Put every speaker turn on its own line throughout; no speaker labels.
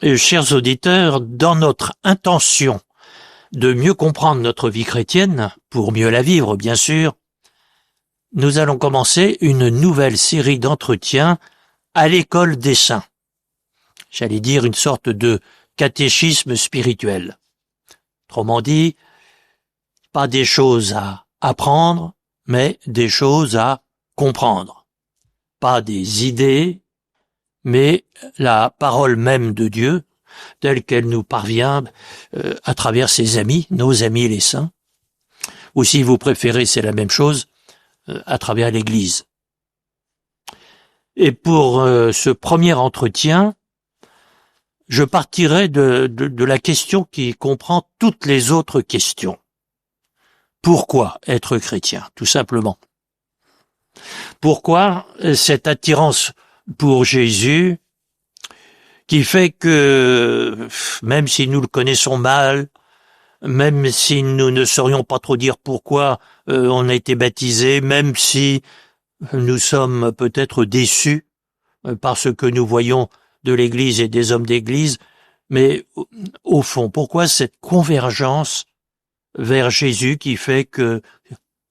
Chers auditeurs, dans notre intention de mieux comprendre notre vie chrétienne, pour mieux la vivre bien sûr, nous allons commencer une nouvelle série d'entretiens à l'école des saints. J'allais dire une sorte de catéchisme spirituel. Autrement dit, pas des choses à apprendre, mais des choses à comprendre. Pas des idées, mais la parole même de Dieu, telle qu'elle nous parvient à travers ses amis, nos amis les saints, ou si vous préférez, c'est la même chose, à travers l'Église. Et pour ce premier entretien, je partirai de la question qui comprend toutes les autres questions. Pourquoi être chrétien, tout simplement? Pourquoi cette attirance pour Jésus qui fait que, même si nous le connaissons mal, même si nous ne saurions pas trop dire pourquoi on a été baptisé, même si nous sommes peut-être déçus par ce que nous voyons de l'Église et des hommes d'Église, mais au fond, pourquoi cette convergence vers Jésus qui fait que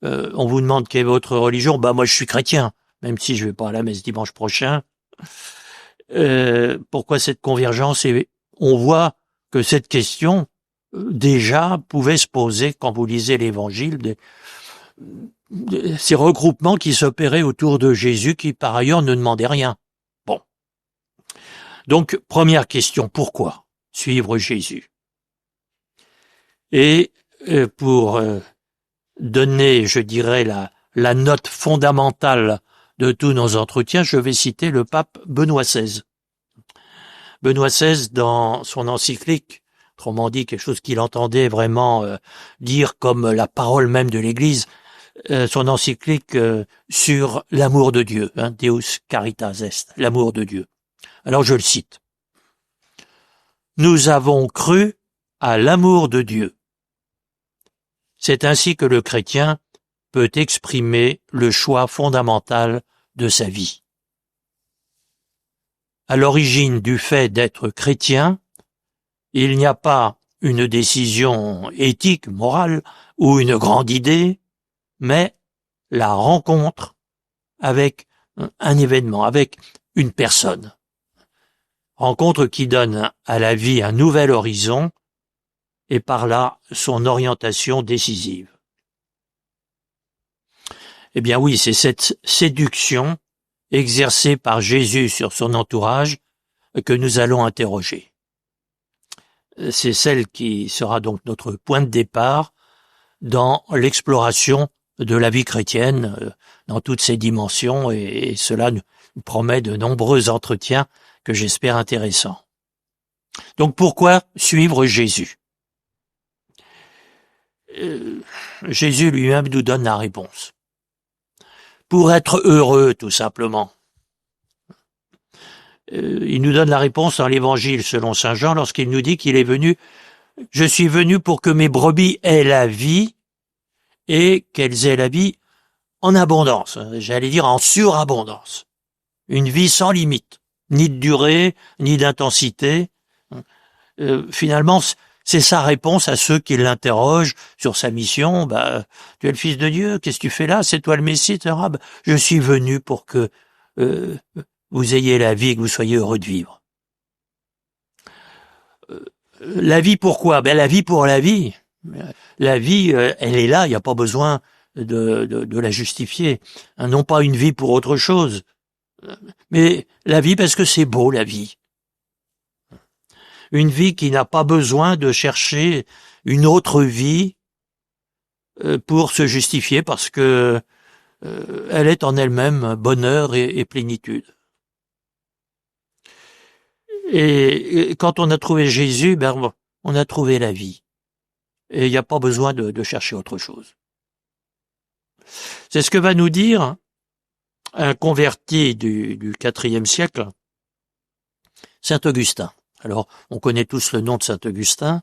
on vous demande quelle est votre religion? Bah moi je suis chrétien, même si je vais pas à la messe dimanche prochain. Pourquoi cette convergence? Et on voit que cette question déjà pouvait se poser quand vous lisez l'Évangile, ces regroupements qui s'opéraient autour de Jésus, qui par ailleurs ne demandaient rien. Bon. Donc, première question, pourquoi suivre Jésus? Et pour donner, je dirais, la note fondamentale de tous nos entretiens, je vais citer le pape Benoît XVI. Benoît XVI, dans son encyclique, autrement dit quelque chose qu'il entendait vraiment dire comme la parole même de l'Église, son encyclique sur l'amour de Dieu, Deus Caritas Est, l'amour de Dieu. Alors je le cite. Nous avons cru à l'amour de Dieu. C'est ainsi que le chrétien peut exprimer le choix fondamental de sa vie. À l'origine du fait d'être chrétien, il n'y a pas une décision éthique, morale, ou une grande idée, mais la rencontre avec un événement, avec une personne. Rencontre qui donne à la vie un nouvel horizon et par là son orientation décisive. Eh bien oui, c'est cette séduction exercée par Jésus sur son entourage que nous allons interroger. C'est celle qui sera donc notre point de départ dans l'exploration de la vie chrétienne dans toutes ses dimensions et cela nous promet de nombreux entretiens que j'espère intéressants. Donc pourquoi suivre Jésus? Jésus lui-même nous donne la réponse. Pour être heureux, tout simplement. Il nous donne la réponse dans l'Évangile selon saint Jean lorsqu'il nous dit qu'il est venu, je suis venu pour que mes brebis aient la vie et qu'elles aient la vie en abondance, j'allais dire en surabondance. Une vie sans limite, ni de durée, ni d'intensité. Finalement, c'est sa réponse à ceux qui l'interrogent sur sa mission. Tu es le Fils de Dieu, qu'est-ce que tu fais là? C'est toi le Messie, etc. Je suis venu pour que vous ayez la vie et que vous soyez heureux de vivre. La vie pourquoi? La vie pour la vie. La vie, elle est là, il n'y a pas besoin de la justifier. Non pas une vie pour autre chose, mais la vie parce que c'est beau, la vie. Une vie qui n'a pas besoin de chercher une autre vie pour se justifier parce que elle est en elle-même bonheur et plénitude. Et quand on a trouvé Jésus, on a trouvé la vie. Et il n'y a pas besoin de chercher autre chose. C'est ce que va nous dire un converti du IVe siècle, saint Augustin. Alors, on connaît tous le nom de saint Augustin.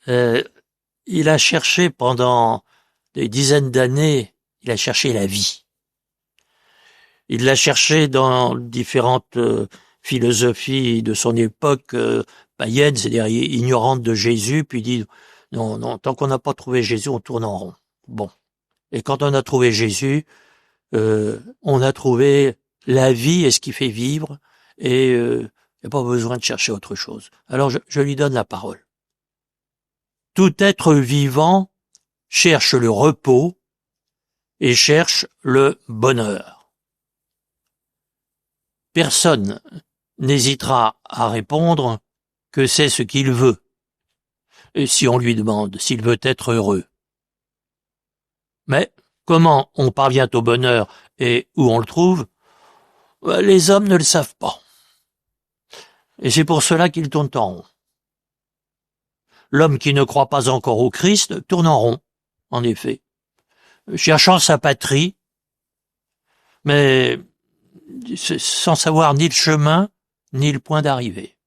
Il a cherché pendant des dizaines d'années, il a cherché la vie. Il l'a cherché dans différentes philosophie de son époque païenne, c'est-à-dire ignorante de Jésus, puis dit non, non, tant qu'on n'a pas trouvé Jésus, on tourne en rond. Bon. Et quand on a trouvé Jésus, on a trouvé la vie et ce qui fait vivre, et il n'y a pas besoin de chercher autre chose. Alors je lui donne la parole. Tout être vivant cherche le repos et cherche le bonheur. Personne n'hésitera à répondre que c'est ce qu'il veut, et si on lui demande s'il veut être heureux. Mais comment on parvient au bonheur et où on le trouve, les hommes ne le savent pas. Et c'est pour cela qu'ils tournent en rond. L'homme qui ne croit pas encore au Christ tourne en rond, en effet, cherchant sa patrie, mais sans savoir ni le chemin, ni le point d'arrivée.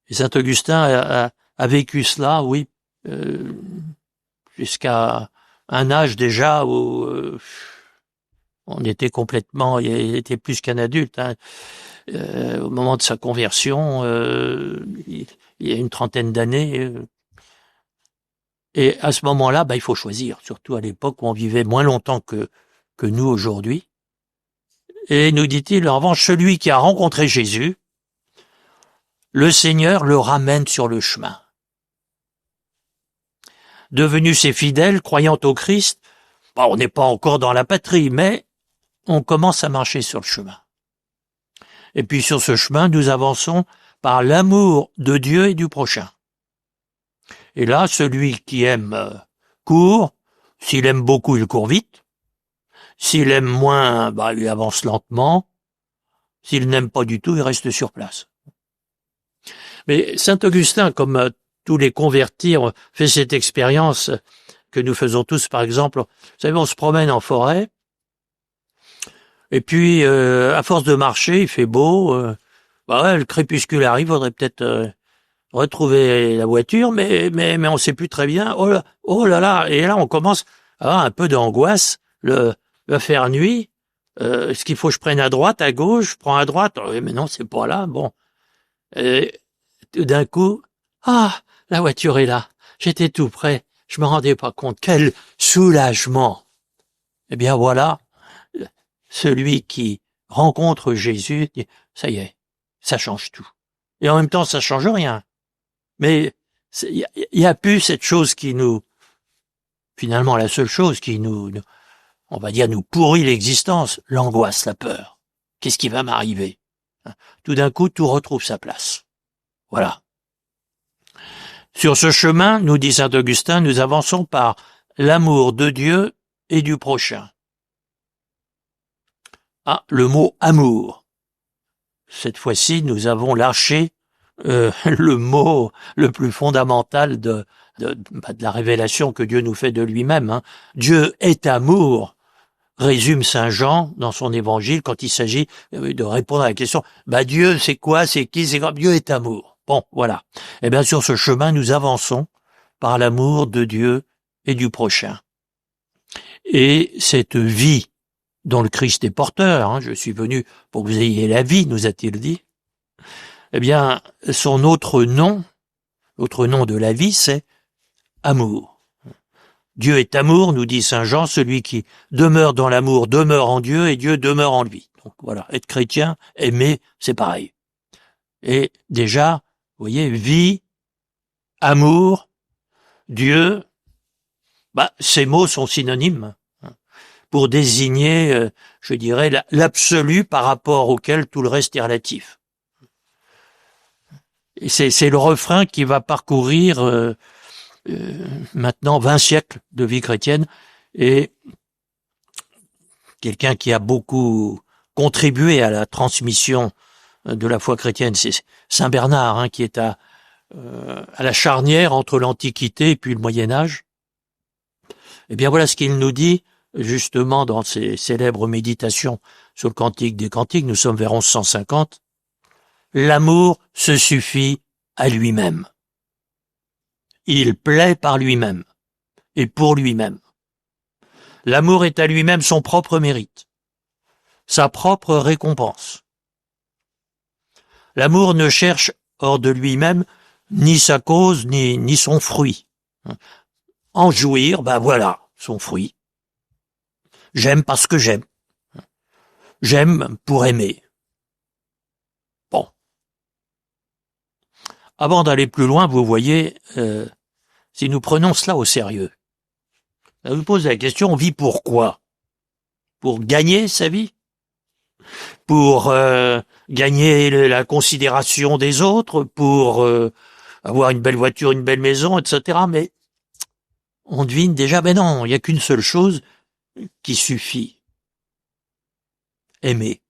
Et saint Augustin a vécu cela, oui, jusqu'à un âge déjà où on était complètement, il était plus qu'un adulte, hein. Au moment de sa conversion, il y a une trentaine d'années, et à ce moment-là, il faut choisir, surtout à l'époque où on vivait moins longtemps que nous aujourd'hui. Et nous dit-il, en revanche, celui qui a rencontré Jésus, le Seigneur le ramène sur le chemin. Devenus ses fidèles, croyant au Christ, on n'est pas encore dans la patrie, mais on commence à marcher sur le chemin. Et puis sur ce chemin, nous avançons par l'amour de Dieu et du prochain. Et là, celui qui aime court, s'il aime beaucoup, il court vite. S'il aime moins, il avance lentement. S'il n'aime pas du tout, il reste sur place. Mais saint Augustin, comme tous les convertis, fait cette expérience que nous faisons tous, par exemple. Vous savez, on se promène en forêt, et puis, à force de marcher, il fait beau, le crépuscule arrive, il faudrait peut-être retrouver la voiture, mais on sait plus très bien. Oh là là, et là on commence à avoir un peu d'angoisse. Le faire nuit, est-ce qu'il faut que je prenne à droite, à gauche, je prends à droite, mais non, c'est pas là, bon. Et tout d'un coup, la voiture est là, j'étais tout près, je me rendais pas compte, quel soulagement. Eh bien voilà, celui qui rencontre Jésus, dit, ça y est, ça change tout. Et en même temps, ça change rien. Mais il y a plus cette chose qui nous, finalement la seule chose qui nous, on va dire, nous pourrit l'existence, l'angoisse, la peur. Qu'est-ce qui va m'arriver? Tout d'un coup, tout retrouve sa place. Voilà. Sur ce chemin, nous dit saint Augustin, nous avançons par l'amour de Dieu et du prochain. Le mot amour. Cette fois-ci, nous avons lâché le mot le plus fondamental de la révélation que Dieu nous fait de lui-même. Hein. Dieu est amour, résume saint Jean dans son évangile quand il s'agit de répondre à la question Dieu c'est quoi, c'est qui, c'est quoi? Dieu est amour. Bon, voilà. Et bien sur ce chemin, nous avançons par l'amour de Dieu et du prochain. Et cette vie dont le Christ est porteur, hein, je suis venu pour que vous ayez la vie, nous a-t-il dit, eh bien, son autre nom de la vie, c'est amour. Dieu est amour, nous dit saint Jean, celui qui demeure dans l'amour demeure en Dieu et Dieu demeure en lui. Donc voilà, être chrétien, aimer, c'est pareil. Et déjà, vous voyez, vie, amour, Dieu, ces mots sont synonymes pour désigner, je dirais, l'absolu par rapport auquel tout le reste est relatif. Et c'est le refrain qui va parcourir maintenant 20 siècles de vie chrétienne, et quelqu'un qui a beaucoup contribué à la transmission de la foi chrétienne, c'est saint Bernard, hein, qui est à la charnière entre l'Antiquité et puis le Moyen-Âge. Eh bien voilà ce qu'il nous dit justement dans ses célèbres méditations sur le Cantique des Cantiques, nous sommes vers 1150. L'amour se suffit à lui-même. Il plaît par lui-même et pour lui-même. L'amour est à lui-même son propre mérite. sa propre récompense. L'amour ne cherche hors de lui-même ni sa cause, ni son fruit. En jouir, ben voilà, son fruit. J'aime parce que j'aime. J'aime pour aimer. Bon. Avant d'aller plus loin, vous voyez, si nous prenons cela au sérieux, ça vous pose la question, on vit pour quoi? Pour gagner sa vie? Pour gagner la considération des autres? Pour avoir une belle voiture, une belle maison, etc. Mais on devine déjà, ben non, il n'y a qu'une seule chose qui suffit. Aimer.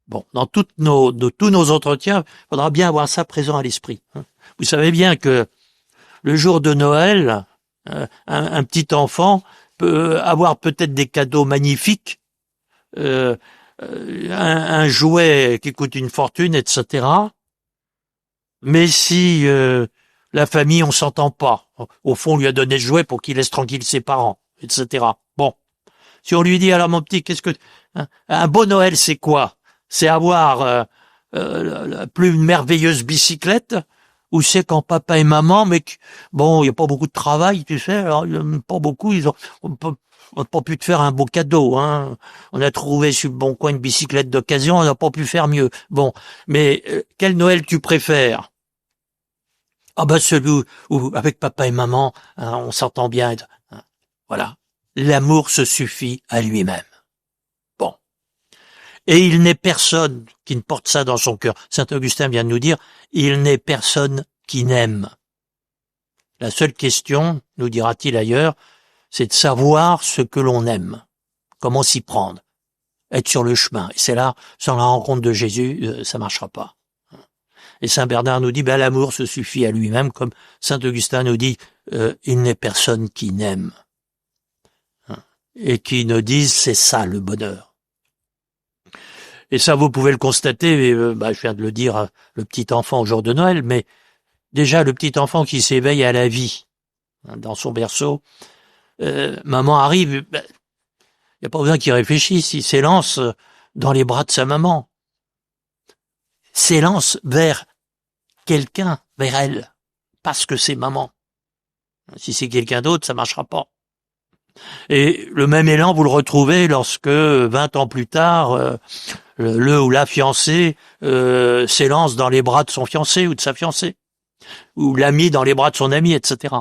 Bon, dans tous nos entretiens, il faudra bien avoir ça présent à l'esprit. Vous savez bien que le jour de Noël, un petit enfant peut avoir peut-être des cadeaux magnifiques, un jouet qui coûte une fortune, etc. Mais si la famille, on s'entend pas, au fond, on lui a donné le jouet pour qu'il laisse tranquille ses parents, etc. Bon, si on lui dit, alors mon petit, qu'est-ce que... un beau Noël, c'est quoi? C'est avoir la plus merveilleuse bicyclette, ou c'est quand papa et maman, mais bon, il n'y a pas beaucoup de travail, tu sais, alors, pas beaucoup, on n'a pas pu te faire un beau cadeau, hein. On a trouvé sur le bon coin une bicyclette d'occasion, on n'a pas pu faire mieux. Bon, mais quel Noël tu préfères? Ah ben celui où avec papa et maman, hein, on s'entend bien. Hein. Voilà, l'amour se suffit à lui-même. Bon. Et il n'est personne qui ne porte ça dans son cœur. Saint Augustin vient de nous dire, il n'est personne qui n'aime. La seule question, nous dira-t-il ailleurs, c'est de savoir ce que l'on aime. Comment s'y prendre. Être sur le chemin. Et c'est là, sans la rencontre de Jésus, ça marchera pas. Et Saint Bernard nous dit, ben, l'amour se suffit à lui-même, comme Saint Augustin nous dit, il n'est personne qui n'aime. Et qui ne dise, c'est ça le bonheur. Et ça, vous pouvez le constater, je viens de le dire, le petit enfant au jour de Noël, mais déjà le petit enfant qui s'éveille à la vie, dans son berceau, maman arrive, il n'y a pas besoin qu'il réfléchisse, il s'élance dans les bras de sa maman, s'élance vers quelqu'un, vers elle, parce que c'est maman. Si c'est quelqu'un d'autre, ça marchera pas. Et le même élan, vous le retrouvez lorsque, 20 ans plus tard, le ou la fiancée s'élance dans les bras de son fiancé ou de sa fiancée, ou l'ami dans les bras de son ami, etc.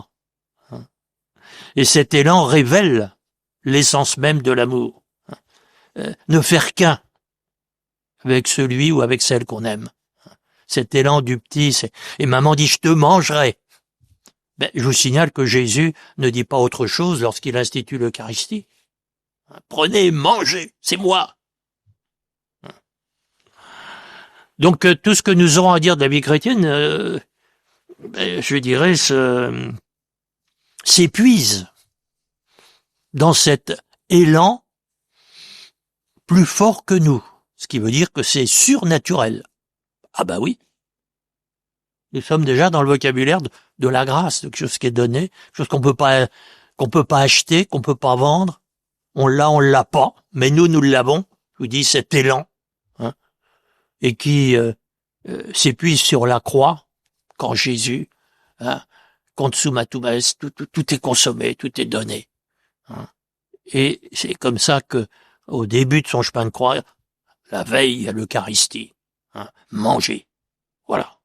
Et cet élan révèle l'essence même de l'amour. Ne faire qu'un avec celui ou avec celle qu'on aime. Cet élan du petit, et maman dit, je te mangerai. Ben, je vous signale que Jésus ne dit pas autre chose lorsqu'il institue l'Eucharistie. Prenez, mangez, c'est moi. Donc tout ce que nous aurons à dire de la vie chrétienne, je dirais, s'épuise dans cet élan plus fort que nous, ce qui veut dire que c'est surnaturel. Ah bah oui, nous sommes déjà dans le vocabulaire de la grâce, de quelque chose qui est donné, quelque chose qu'on peut pas acheter, qu'on peut pas vendre. On l'a pas, mais nous l'avons. Je vous dis cet élan, hein, et qui s'épuise sur la croix quand Jésus, hein, consumma tout est consommé, tout est donné. Hein. Et c'est comme ça que, au début de son chemin de croix, la veille à l'Eucharistie, hein, manger. Voilà.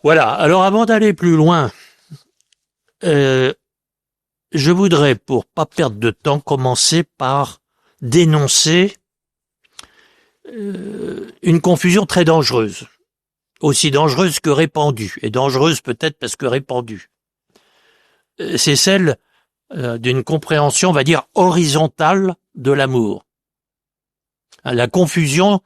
Voilà. Alors avant d'aller plus loin Je voudrais, pour pas perdre de temps, commencer par dénoncer une confusion très dangereuse, aussi dangereuse que répandue, et dangereuse peut-être parce que répandue. C'est celle d'une compréhension, on va dire, horizontale de l'amour. La confusion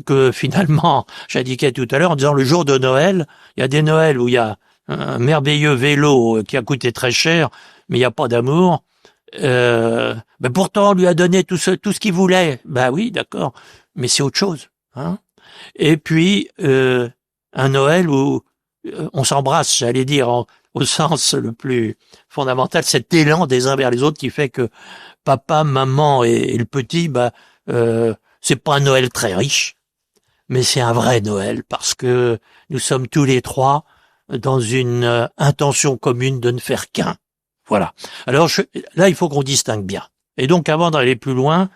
que finalement j'indiquais tout à l'heure en disant le jour de Noël, il y a des Noëls où il y a un merveilleux vélo qui a coûté très cher, mais il n'y a pas d'amour. Ben pourtant on lui a donné tout ce qu'il voulait. Ben oui, d'accord, mais c'est autre chose. Hein. Et puis un Noël où on s'embrasse, j'allais dire au sens le plus fondamental, cet élan des uns vers les autres qui fait que papa, maman et le petit, c'est pas un Noël très riche, mais c'est un vrai Noël parce que nous sommes tous les trois dans une intention commune de ne faire qu'un. Voilà. Alors là, il faut qu'on distingue bien. Et donc, avant d'aller plus loin,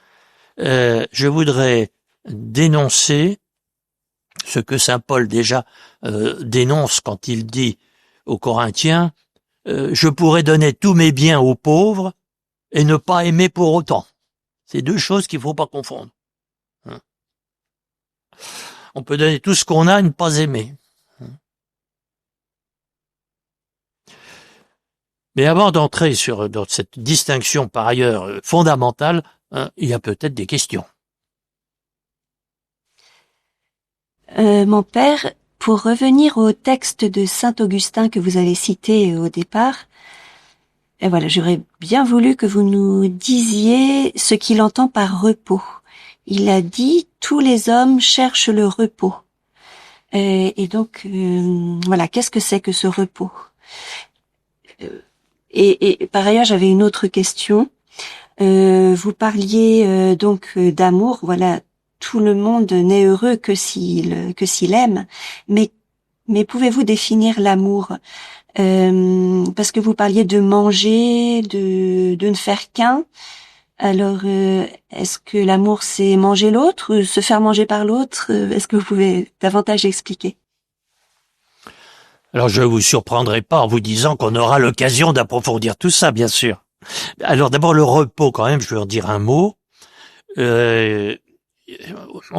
je voudrais dénoncer ce que saint Paul déjà dénonce quand il dit aux Corinthiens, je pourrais donner tous mes biens aux pauvres et ne pas aimer pour autant. C'est deux choses qu'il ne faut pas confondre. On peut donner tout ce qu'on a et ne pas aimer. Mais avant d'entrer dans cette distinction par ailleurs fondamentale, il y a peut-être des questions.
Mon père, pour revenir au texte de saint Augustin que vous avez cité au départ, et voilà, j'aurais bien voulu que vous nous disiez ce qu'il entend par repos. Il a dit « tous les hommes cherchent le repos ». Et donc, voilà, qu'est-ce que c'est que ce repos ? Et par ailleurs, j'avais une autre question. Vous parliez donc d'amour, voilà, tout le monde n'est heureux que s'il aime, mais pouvez-vous définir l'amour ? Parce que vous parliez de manger, de ne faire qu'un. Alors, est-ce que l'amour, c'est manger l'autre, ou se faire manger par l'autre ? Est-ce que vous pouvez davantage expliquer ?
Alors, je ne vous surprendrai pas en vous disant qu'on aura l'occasion d'approfondir tout ça, bien sûr. Alors, d'abord, le repos, quand même, je vais en dire un mot. On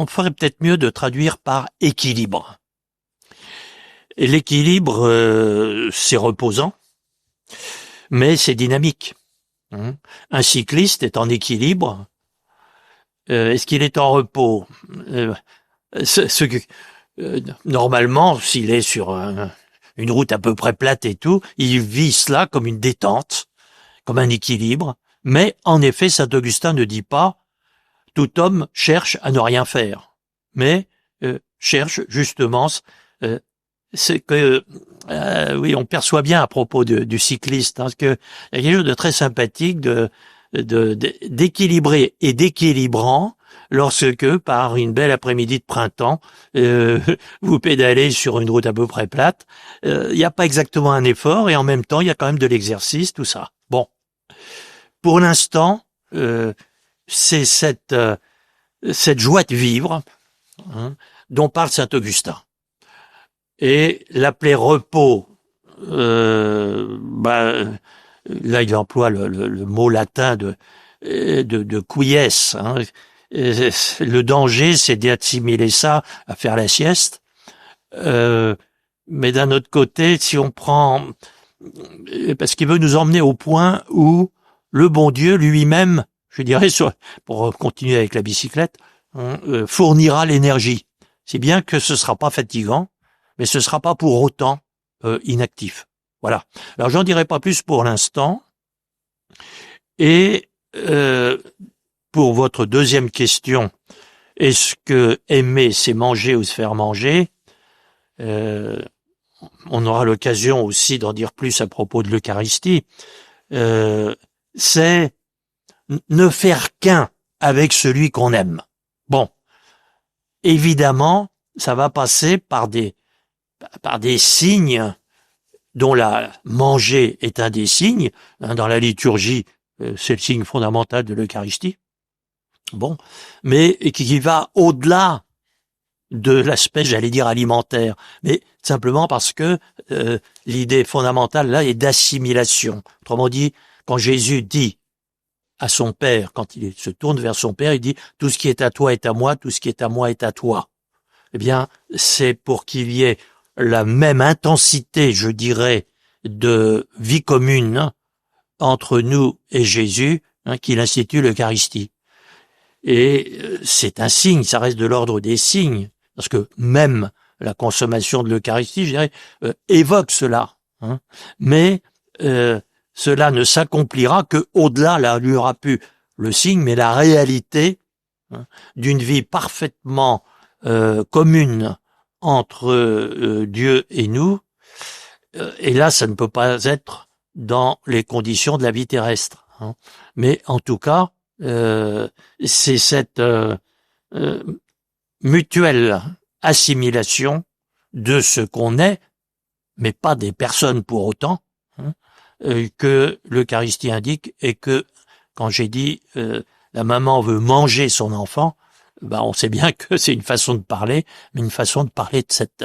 ferait peut-être mieux de traduire par équilibre. Et l'équilibre, c'est reposant, mais c'est dynamique. Un cycliste est en équilibre. Est-ce qu'il est en repos ? Normalement, s'il est sur une route à peu près plate et tout, il vit cela comme une détente, comme un équilibre. Mais en effet, saint Augustin ne dit pas « tout homme cherche à ne rien faire », mais cherche justement c'est que oui, on perçoit bien à propos du cycliste, parce que il y a quelque chose de très sympathique, d'équilibré et d'équilibrant lorsque, par une belle après-midi de printemps, vous pédalez sur une route à peu près plate. Il n'y a pas exactement un effort et en même temps, il y a quand même de l'exercice, tout ça. Bon, pour l'instant, c'est cette joie de vivre dont parle saint Augustin. Et l'appeler repos, là il emploie le mot latin de quies. Hein. Le danger, c'est d'assimiler ça à faire la sieste. Mais d'un autre côté, si on prend, parce qu'il veut nous emmener au point où le bon Dieu lui-même, je dirais, pour continuer avec la bicyclette, fournira l'énergie. C'est bien que ce sera pas fatigant, mais ce sera pas pour autant inactif. Voilà. Alors j'en dirai pas plus pour l'instant. Et pour votre deuxième question, est-ce que aimer c'est manger ou se faire manger ? On aura l'occasion aussi d'en dire plus à propos de l'Eucharistie. C'est ne faire qu'un avec celui qu'on aime. Bon, évidemment, ça va passer par des signes dont la manger est un des signes. Dans la liturgie, c'est le signe fondamental de l'Eucharistie. Bon, mais qui va au-delà de l'aspect, j'allais dire, alimentaire, mais simplement parce que l'idée fondamentale là est d'assimilation. Autrement dit, quand Jésus dit à son Père, quand il se tourne vers son Père, il dit « Tout ce qui est à toi est à moi, tout ce qui est à moi est à toi ». Eh bien, c'est pour qu'il y ait la même intensité, je dirais, de vie commune entre nous et Jésus, qu'il institue l'Eucharistie. Et c'est un signe, ça reste de l'ordre des signes, parce que même la consommation de l'Eucharistie, je dirais, évoque cela. Mais cela ne s'accomplira que au-delà, là, il y aura plus le signe, mais la réalité d'une vie parfaitement commune entre Dieu et nous. Et là, ça ne peut pas être dans les conditions de la vie terrestre. Mais en tout cas, c'est cette mutuelle assimilation de ce qu'on est, mais pas des personnes pour autant, que l'Eucharistie indique, et que, quand j'ai dit la maman veut manger son enfant, on sait bien que c'est une façon de parler, mais une façon de parler de cette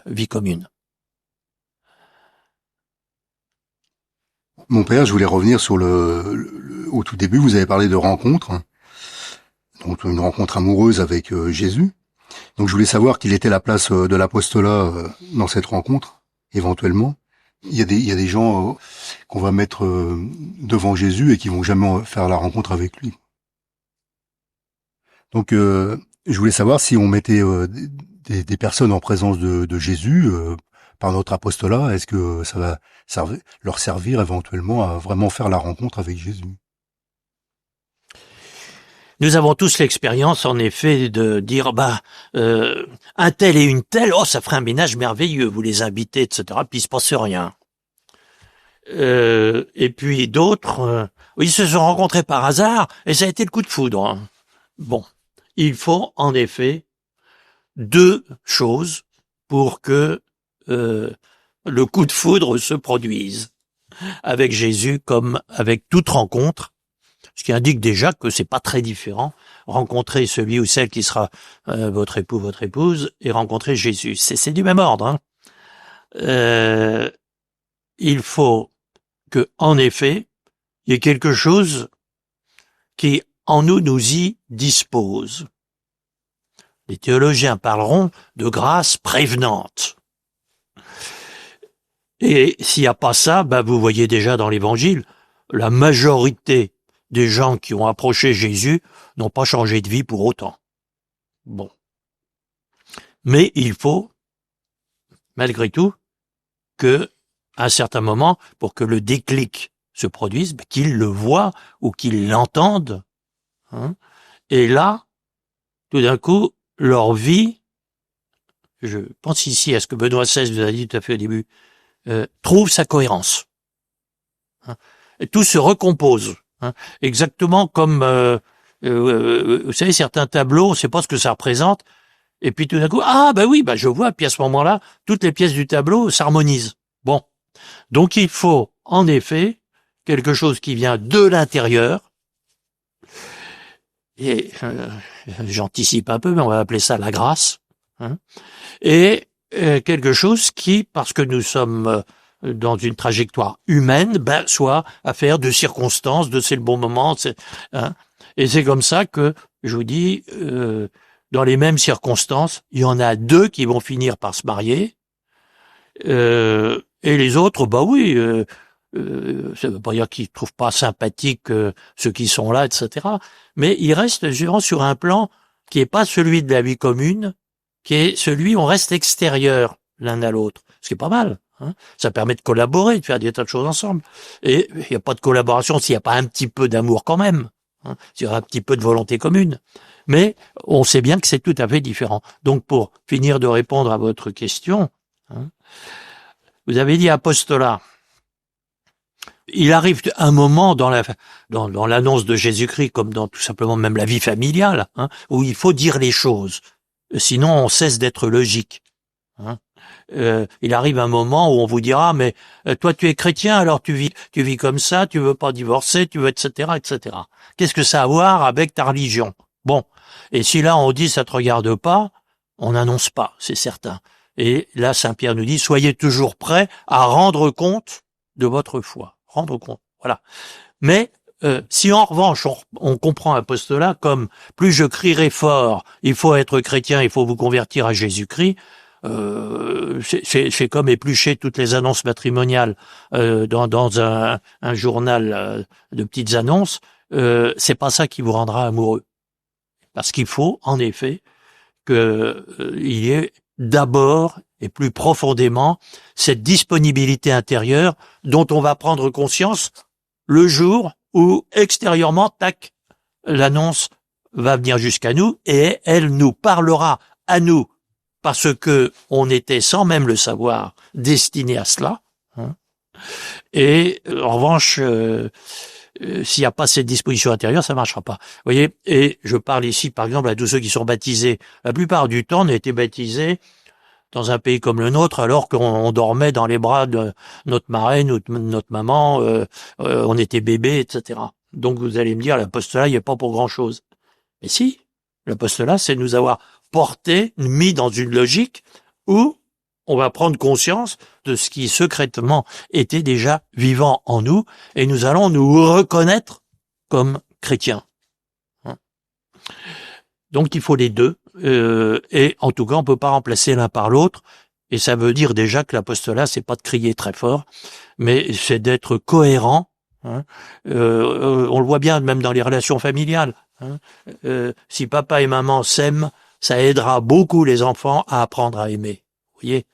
vie commune.
Mon père, je voulais revenir sur au tout début, vous avez parlé de rencontre, donc une rencontre amoureuse avec Jésus. Donc je voulais savoir quelle était la place de l'apostolat dans cette rencontre, éventuellement. Il y a des gens qu'on va mettre devant Jésus et qui vont jamais faire la rencontre avec lui. Donc je voulais savoir si on mettait des personnes en présence de Jésus par notre apostolat, est-ce que ça va leur servir éventuellement à vraiment faire la rencontre avec Jésus?
Nous avons tous l'expérience, en effet, de dire, un tel et une telle, ça ferait un ménage merveilleux, vous les invitez, etc., puis il se passe rien. Et puis d'autres, ils se sont rencontrés par hasard, et ça a été le coup de foudre. Bon, il faut, en effet, deux choses pour que le coup de foudre se produise avec Jésus, comme avec toute rencontre, ce qui indique déjà que c'est pas très différent. Rencontrer celui ou celle qui sera votre époux, votre épouse, et rencontrer Jésus, c'est du même ordre. Il faut que, en effet, il y ait quelque chose qui en nous y dispose. Les théologiens parleront de grâce prévenante. Et s'il n'y a pas ça, vous voyez déjà dans l'Évangile, la majorité des gens qui ont approché Jésus n'ont pas changé de vie pour autant. Bon. Mais il faut, malgré tout, que, à un certain moment, pour que le déclic se produise, qu'ils le voient ou qu'ils l'entendent. Et là, tout d'un coup, leur vie, je pense ici à ce que Benoît XVI vous a dit tout à fait au début, trouve sa cohérence. Et tout se recompose. Exactement comme, vous savez, certains tableaux, on ne sait pas ce que ça représente, et puis tout d'un coup, je vois, puis à ce moment-là, toutes les pièces du tableau s'harmonisent. Bon. Donc il faut, en effet, quelque chose qui vient de l'intérieur, et j'anticipe un peu, mais on va appeler ça la grâce, et quelque chose qui, parce que nous sommes dans une trajectoire humaine, soit affaire de circonstances, de c'est le bon moment, et c'est comme ça que, je vous dis, dans les mêmes circonstances, il y en a deux qui vont finir par se marier, et les autres, ça veut pas dire qu'ils trouvent pas sympathiques ceux qui sont là, etc. Mais ils restent sur un plan qui est pas celui de la vie commune, qui est celui où on reste extérieur l'un à l'autre, ce qui est pas mal. Ça permet de collaborer, de faire des tas de choses ensemble. Et il n'y a pas de collaboration s'il n'y a pas un petit peu d'amour quand même, s'il y a un petit peu de volonté commune. Mais on sait bien que c'est tout à fait différent. Donc pour finir de répondre à votre question, vous avez dit apostolat. Il arrive un moment dans l'annonce de Jésus-Christ, comme dans tout simplement même la vie familiale, où il faut dire les choses. Sinon, on cesse d'être logique. Il arrive un moment où on vous dira, mais toi tu es chrétien, alors tu vis comme ça, tu veux pas divorcer, tu veux, etc., etc. Qu'est-ce que ça a à voir avec ta religion? Bon. Et si là on dit ça te regarde pas, On n'annonce pas, c'est certain. Et là, Saint Pierre nous dit, soyez toujours prêts à rendre compte de votre foi. Rendre compte, voilà. Mais si en revanche, on comprend l'apostolat comme plus je crierai fort, il faut être chrétien, il faut vous convertir à Jésus-Christ, c'est comme éplucher toutes les annonces matrimoniales dans un journal de petites annonces, c'est pas ça qui vous rendra amoureux. Parce qu'il faut, en effet, qu'il y ait d'abord et plus profondément cette disponibilité intérieure dont on va prendre conscience le jour où extérieurement, tac, l'annonce va venir jusqu'à nous et elle nous parlera à nous parce que on était, sans même le savoir, destiné à cela. Et en revanche, s'il n'y a pas cette disposition intérieure, ça marchera pas. Vous voyez, et je parle ici, par exemple, à tous ceux qui sont baptisés. La plupart du temps, on a été baptisés dans un pays comme le nôtre, alors qu'on dormait dans les bras de notre marraine ou de notre maman, on était bébé, etc. Donc vous allez me dire, l'apostolat, il n'est pas pour grand-chose. Mais si, l'apostolat, c'est nous avoir porté, mis dans une logique où on va prendre conscience de ce qui secrètement était déjà vivant en nous, et nous allons nous reconnaître comme chrétiens. Donc il faut les deux, et en tout cas on peut pas remplacer l'un par l'autre, et ça veut dire déjà que l'apostolat c'est pas de crier très fort, mais c'est d'être cohérent. On le voit bien même dans les relations familiales. Si papa et maman s'aiment, ça aidera beaucoup les enfants à apprendre à aimer. Vous voyez,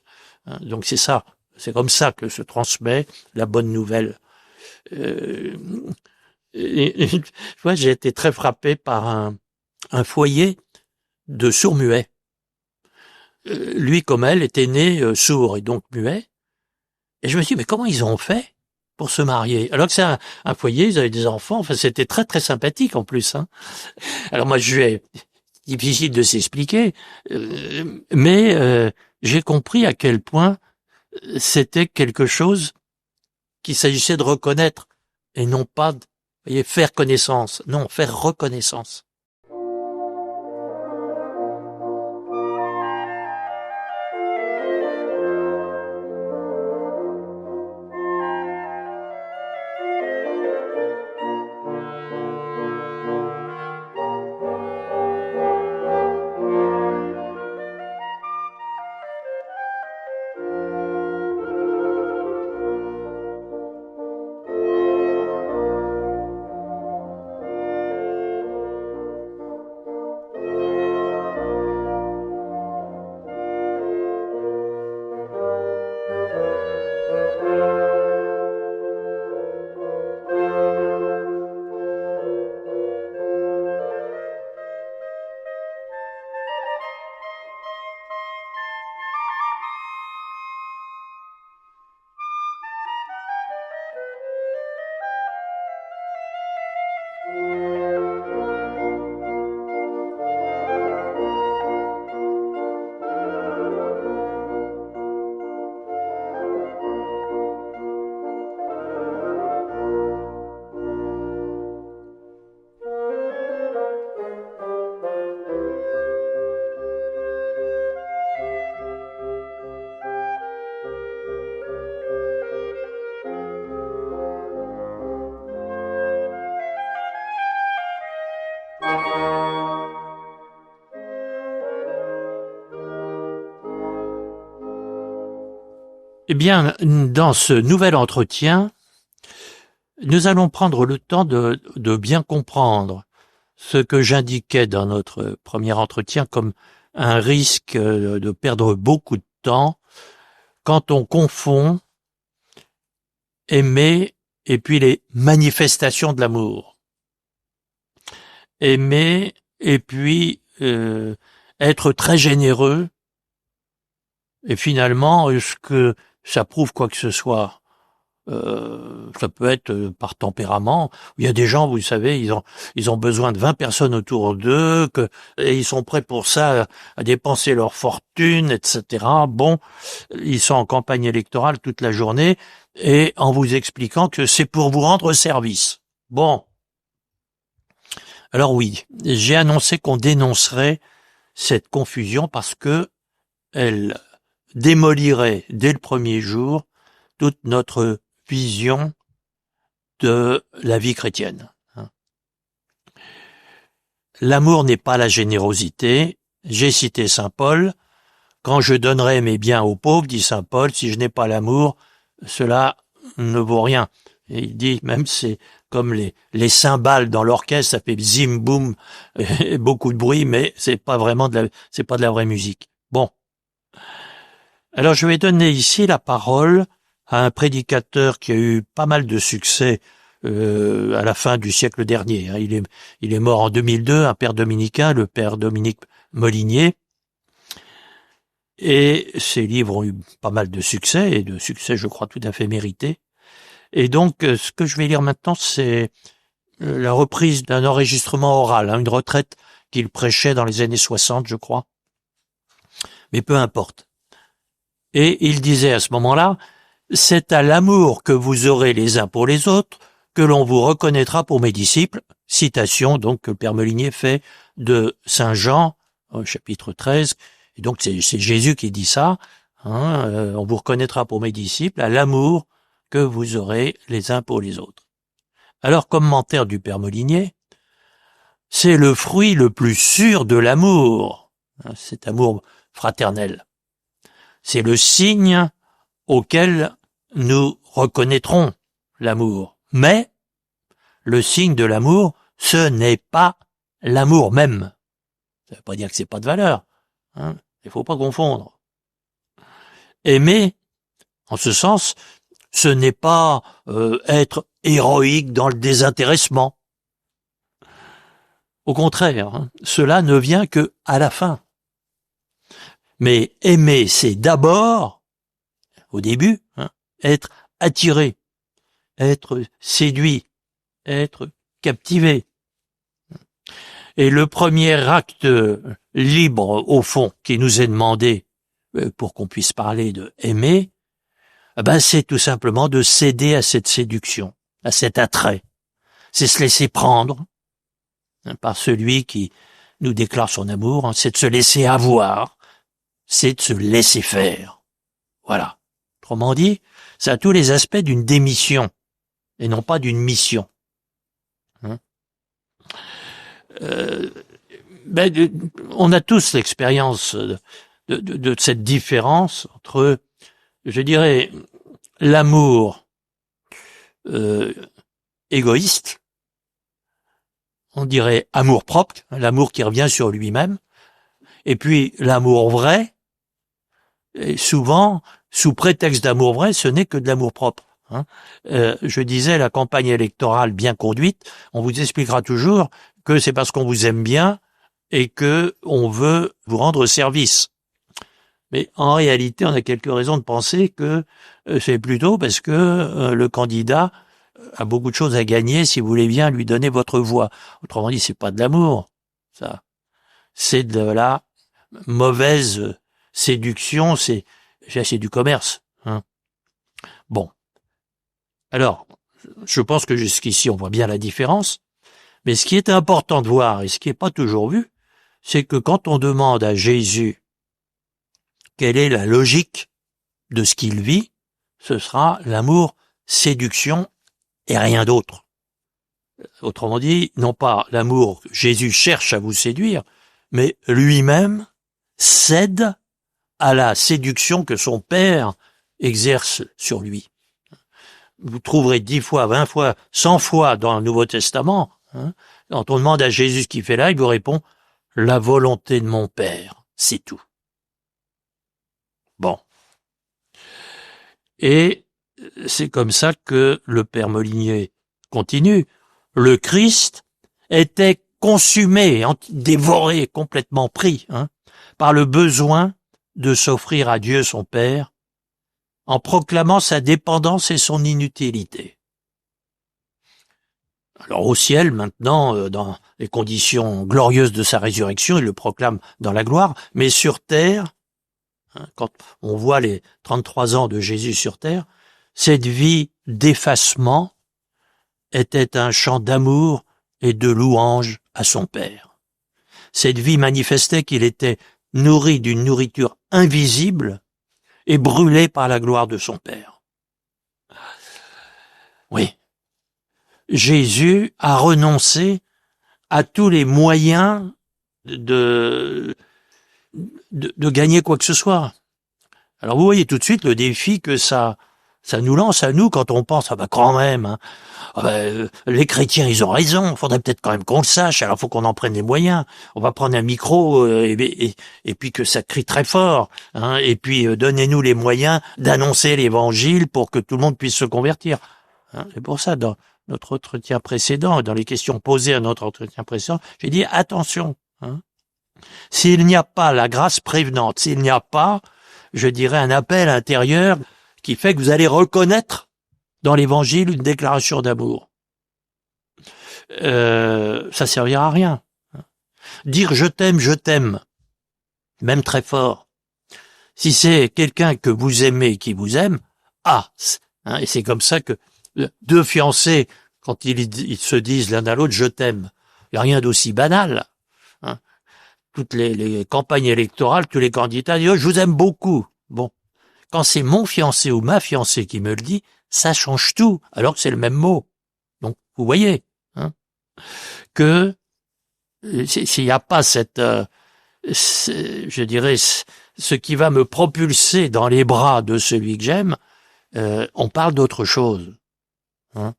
donc c'est ça, c'est comme ça que se transmet la bonne nouvelle. Moi j'ai été très frappé par un foyer de sourds-muets. Lui, comme elle, était né sourd et donc muet. Et je me suis dit, mais comment ils ont fait pour se marier? Alors que c'est un foyer, ils avaient des enfants, enfin c'était très très sympathique en plus. Alors moi, difficile de s'expliquer, mais j'ai compris à quel point c'était quelque chose qu'il s'agissait de reconnaître et non pas de faire connaissance, non, faire reconnaissance. Eh bien, dans ce nouvel entretien, nous allons prendre le temps de bien comprendre ce que j'indiquais dans notre premier entretien comme un risque de perdre beaucoup de temps quand on confond aimer et puis les manifestations de l'amour. Aimer et puis être très généreux, et finalement, est-ce que ça prouve quoi que ce soit? Ça peut être par tempérament. Il y a des gens, vous savez, ils ont besoin de 20 personnes autour d'eux, et ils sont prêts pour ça à dépenser leur fortune, etc. Bon, ils sont en campagne électorale toute la journée, et en vous expliquant que c'est pour vous rendre service. Bon. Alors oui, j'ai annoncé qu'on dénoncerait cette confusion parce que elle démolirait dès le premier jour toute notre vision de la vie chrétienne. L'amour n'est pas la générosité. J'ai cité saint Paul. Quand je donnerai mes biens aux pauvres, dit saint Paul, si je n'ai pas l'amour, cela ne vaut rien. Et il dit même c'est comme les cymbales dans l'orchestre, ça fait zim boum, beaucoup de bruit, mais c'est pas vraiment c'est pas de la vraie musique. Bon. Alors je vais donner ici la parole à un prédicateur qui a eu pas mal de succès à la fin du siècle dernier. Il est mort en 2002, un père dominicain, le père Dominique Molinier. Et ses livres ont eu pas mal de succès, et de succès, je crois, tout à fait mérité. Et donc, ce que je vais lire maintenant, c'est la reprise d'un enregistrement oral, une retraite qu'il prêchait dans les années 60, je crois. Mais peu importe. Et il disait à ce moment-là, « C'est à l'amour que vous aurez les uns pour les autres que l'on vous reconnaîtra pour mes disciples. » Citation donc que le père Molinier fait de Saint Jean, au chapitre 13. Et donc c'est Jésus qui dit ça. On vous reconnaîtra pour mes disciples à l'amour que vous aurez les uns pour les autres. Alors, commentaire du père Molinier, c'est le fruit le plus sûr de l'amour, cet amour fraternel. C'est le signe auquel nous reconnaîtrons l'amour. Mais le signe de l'amour, ce n'est pas l'amour même. Ça ne veut pas dire que c'est pas de valeur. Il faut pas confondre. Aimer, en ce sens, ce n'est pas être héroïque dans le désintéressement. Au contraire, cela ne vient que à la fin. Mais aimer, c'est d'abord, au début, être attiré, être séduit, être captivé. Et le premier acte libre, au fond, qui nous est demandé pour qu'on puisse parler de aimer, c'est tout simplement de céder à cette séduction, à cet attrait. C'est se laisser prendre par celui qui nous déclare son amour, c'est de se laisser avoir, c'est de se laisser faire. Voilà. Autrement dit, ça a tous les aspects d'une démission et non pas d'une mission. On a tous l'expérience de cette différence entre, je dirais, l'amour égoïste, on dirait amour propre, l'amour qui revient sur lui-même, et puis l'amour vrai, et souvent, sous prétexte d'amour vrai, ce n'est que de l'amour propre. Je disais, la campagne électorale bien conduite, on vous expliquera toujours que c'est parce qu'on vous aime bien et que on veut vous rendre service. Mais en réalité, on a quelques raisons de penser que c'est plutôt parce que le candidat a beaucoup de choses à gagner si vous voulez bien lui donner votre voix. Autrement dit, c'est pas de l'amour, ça. C'est de la mauvaise séduction, c'est du commerce. Bon. Alors, je pense que jusqu'ici, on voit bien la différence. Mais ce qui est important de voir, et ce qui n'est pas toujours vu, c'est que quand on demande à Jésus quelle est la logique de ce qu'il vit, ce sera l'amour, séduction et rien d'autre. Autrement dit, non pas l'amour, Jésus cherche à vous séduire, mais lui-même cède à la séduction que son Père exerce sur lui. Vous trouverez 10 fois, 20 fois, 100 fois dans le Nouveau Testament, quand on demande à Jésus ce qu'il fait là, il vous répond « La volonté de mon Père, c'est tout ». Bon. Et c'est comme ça que le père Molinier continue. Le Christ était consumé, dévoré, complètement pris par le besoin de s'offrir à Dieu son Père en proclamant sa dépendance et son inutilité. Alors au ciel, maintenant, dans les conditions glorieuses de sa résurrection, il le proclame dans la gloire, mais sur terre, quand on voit les 33 ans de Jésus sur terre, cette vie d'effacement était un chant d'amour et de louange à son Père. cette vie manifestait qu'il était nourri d'une nourriture invisible et brûlé par la gloire de son Père. Oui. Jésus a renoncé à tous les moyens de gagner quoi que ce soit. Alors vous voyez tout de suite le défi que ça nous lance à nous quand on pense, ah bah quand même, hein, les chrétiens ils ont raison, faudrait peut-être quand même qu'on le sache, alors faut qu'on en prenne les moyens. On va prendre un micro et puis que ça crie très fort, hein, et puis donnez-nous les moyens d'annoncer l'évangile pour que tout le monde puisse se convertir. Hein, c'est pour ça, dans notre entretien précédent, dans les questions posées à notre entretien précédent, j'ai dit attention, hein, s'il n'y a pas la grâce prévenante, s'il n'y a pas, je dirais, un appel intérieur qui fait que vous allez reconnaître dans l'évangile une déclaration d'amour, ça servira à rien. Dire je t'aime, même très fort, si c'est quelqu'un que vous aimez qui vous aime, et c'est comme ça que deux fiancés, quand ils se disent l'un à l'autre je t'aime, il n'y a rien d'aussi banal. Hein. Toutes les campagnes électorales, tous les candidats disent je vous aime beaucoup. Bon, quand c'est mon fiancé ou ma fiancée qui me le dit, ça change tout, alors que c'est le même mot. Donc, vous voyez, hein, que s'il n'y a pas cette, je dirais, ce qui va me propulser dans les bras de celui que j'aime, on parle d'autre chose. Hein.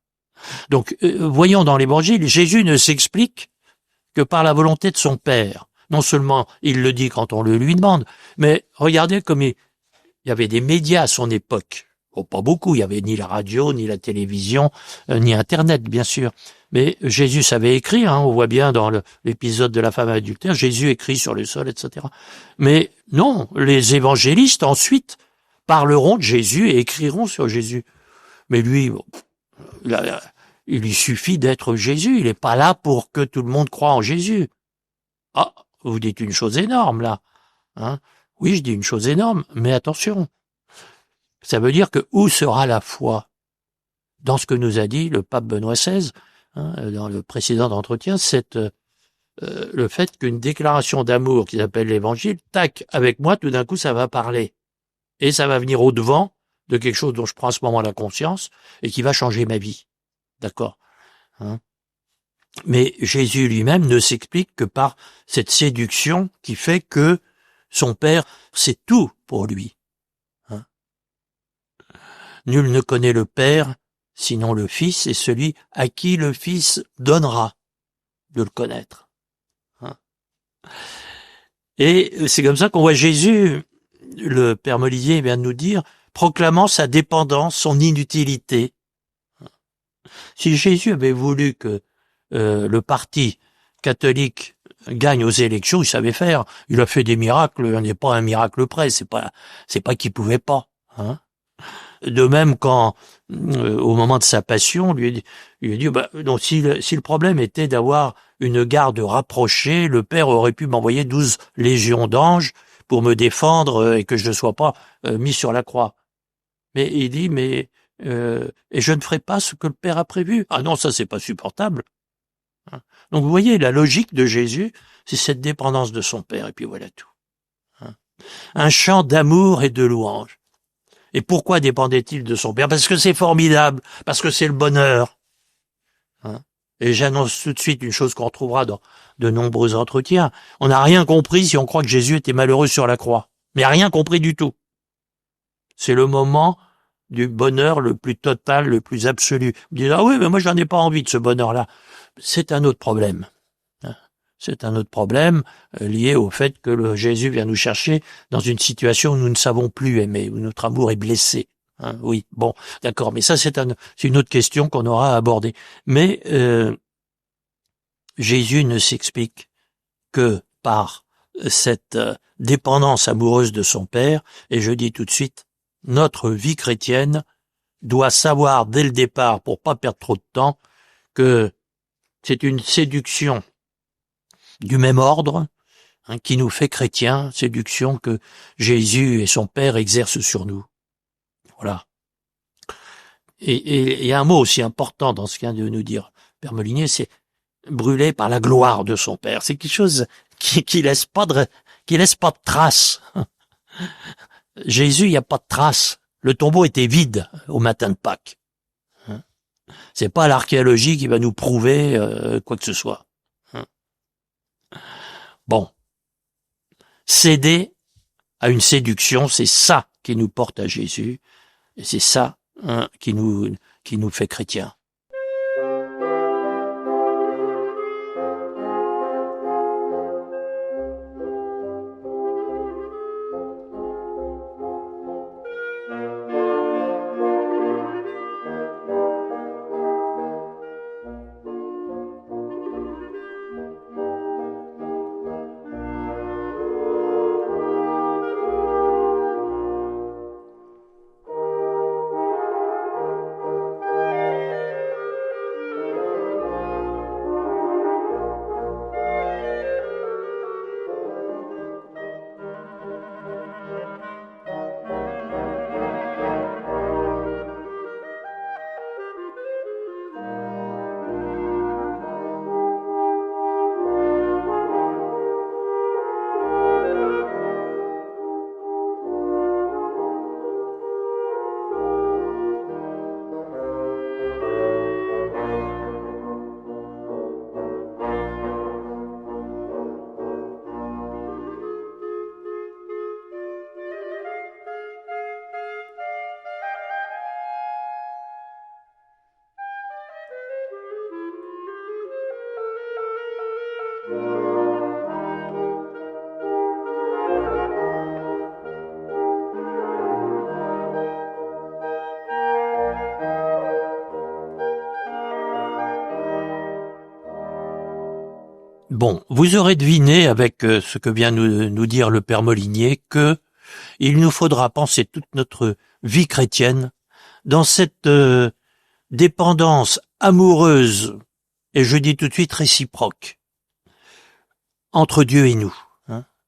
Donc, voyons dans l'Évangile, Jésus ne s'explique que par la volonté de son Père. Non seulement il le dit quand on le lui demande, mais regardez comme il y avait des médias à son époque. Bon, pas beaucoup, il y avait ni la radio, ni la télévision, ni Internet, bien sûr. Mais Jésus savait écrire, hein, on voit bien dans l'épisode de la femme adultère, Jésus écrit sur le sol, etc. Mais non, les évangélistes ensuite parleront de Jésus et écriront sur Jésus. Mais lui, bon, il lui suffit d'être Jésus, il n'est pas là pour que tout le monde croie en Jésus. Ah, vous dites une chose énorme là. Hein? Oui, je dis une chose énorme, mais attention. Ça veut dire que où sera la foi? Dans ce que nous a dit le pape Benoît XVI, hein, dans le précédent entretien, c'est le fait qu'une déclaration d'amour qui s'appelle l'évangile, tac, avec moi, tout d'un coup, ça va parler. Et ça va venir au-devant de quelque chose dont je prends à ce moment la conscience et qui va changer ma vie. D'accord, hein? Mais Jésus lui-même ne s'explique que par cette séduction qui fait que son Père, c'est tout pour lui. Hein? Nul ne connaît le Père sinon le Fils et celui à qui le Fils donnera de le connaître. Hein? Et c'est comme ça qu'on voit Jésus, le Père Molivier vient de nous dire, proclamant sa dépendance, son inutilité. Si Jésus avait voulu que le parti catholique gagne aux élections, il savait faire. Il a fait des miracles, on n'est pas un miracle près, c'est pas qu'il pouvait pas. Hein. De même quand, au moment de sa passion, lui a dit, donc si le problème était d'avoir une garde rapprochée, le Père aurait pu m'envoyer 12 légions d'anges pour me défendre et que je ne sois pas mis sur la croix. Mais il dit, et je ne ferai pas ce que le Père a prévu. Ah non, ça c'est pas supportable. Donc vous voyez, la logique de Jésus, c'est cette dépendance de son Père, et puis voilà tout. Un chant d'amour et de louange. Et pourquoi dépendait-il de son Père? Parce que c'est formidable, parce que c'est le bonheur. Et j'annonce tout de suite une chose qu'on retrouvera dans de nombreux entretiens. On n'a rien compris si on croit que Jésus était malheureux sur la croix. Mais rien compris du tout. C'est le moment du bonheur le plus total, le plus absolu. Vous dites, ah oui, mais moi j'en ai pas envie de ce bonheur-là. C'est un autre problème. C'est un autre problème lié au fait que Jésus vient nous chercher dans une situation où nous ne savons plus aimer, où notre amour est blessé. Oui, bon, d'accord, mais ça c'est une autre question qu'on aura à aborder. Mais Jésus ne s'explique que par cette dépendance amoureuse de son Père, et je dis tout de suite, notre vie chrétienne doit savoir dès le départ, pour pas perdre trop de temps, que c'est une séduction du même ordre qui nous fait chrétiens, séduction que Jésus et son Père exercent sur nous. Voilà. Et il y a un mot aussi important dans ce qu'a de nous dire Père Molinier, c'est brûlé par la gloire de son Père. C'est quelque chose qui laisse pas de traces. Jésus, il n'y a pas de traces. Le tombeau était vide au matin de Pâques. C'est pas l'archéologie qui va nous prouver quoi que ce soit. Bon. Céder à une séduction, c'est ça qui nous porte à Jésus. Et c'est ça qui nous fait chrétiens. Bon, vous aurez deviné avec ce que vient nous dire le Père Molinier que il nous faudra penser toute notre vie chrétienne dans cette dépendance amoureuse, et je dis tout de suite réciproque, entre Dieu et nous.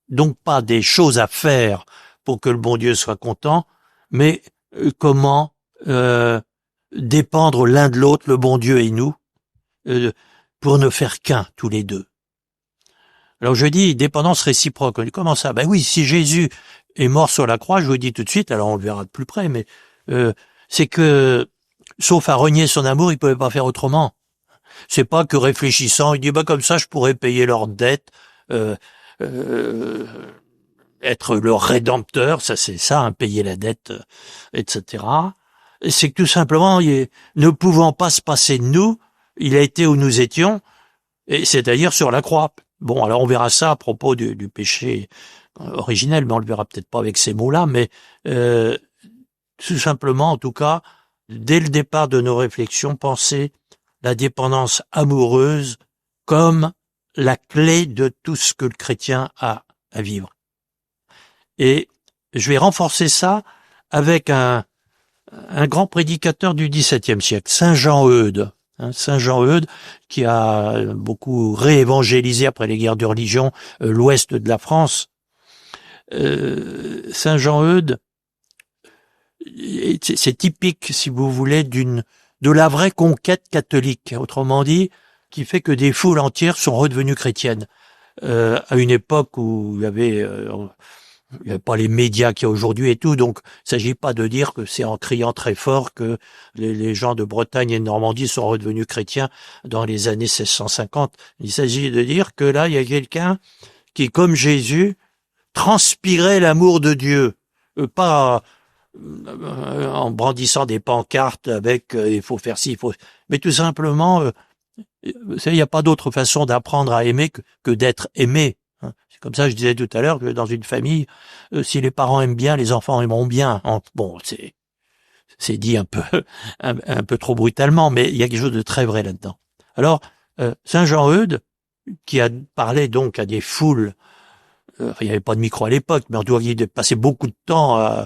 Donc pas des choses à faire pour que le bon Dieu soit content, mais comment dépendre l'un de l'autre, le bon Dieu et nous, pour ne faire qu'un tous les deux. Alors je dis dépendance réciproque. On dit comment ça? Ben oui, si Jésus est mort sur la croix, je vous dis tout de suite, alors on le verra de plus près, mais c'est que, sauf à renier son amour, il pouvait pas faire autrement. C'est pas que réfléchissant, il dit comme ça je pourrais payer leurs dettes, être leur rédempteur, ça c'est ça, payer la dette, etc. C'est que tout simplement, ne pouvant pas se passer de nous, il a été où nous étions, et c'est-à-dire sur la croix. Bon, alors on verra ça à propos du péché originel, mais on le verra peut-être pas avec ces mots-là, mais tout simplement, en tout cas, dès le départ de nos réflexions, penser la dépendance amoureuse comme la clé de tout ce que le chrétien a à vivre. Et je vais renforcer ça avec un grand prédicateur du XVIIe siècle, Saint Jean Eudes. Saint Jean Eudes, qui a beaucoup réévangélisé après les guerres de religion l'ouest de la France. Saint Jean Eudes, c'est typique, si vous voulez, de la vraie conquête catholique. Autrement dit, qui fait que des foules entières sont redevenues chrétiennes. À une époque où il y avait pas les médias qu'il y a aujourd'hui et tout, donc il s'agit pas de dire que c'est en criant très fort que les gens de Bretagne et de Normandie sont redevenus chrétiens dans les années 1650. Il s'agit de dire que là, il y a quelqu'un qui, comme Jésus, transpirait l'amour de Dieu, pas en brandissant des pancartes avec il faut faire ci, mais tout simplement, il n'y a pas d'autre façon d'apprendre à aimer que d'être aimé. C'est comme ça, je disais tout à l'heure, que dans une famille, si les parents aiment bien, les enfants aimeront bien. Bon, c'est dit un peu trop brutalement, mais il y a quelque chose de très vrai là-dedans. Alors, Saint Jean Eudes, qui a parlé donc à des foules, il n'y avait pas de micro à l'époque, mais en tout cas, il a passé beaucoup de temps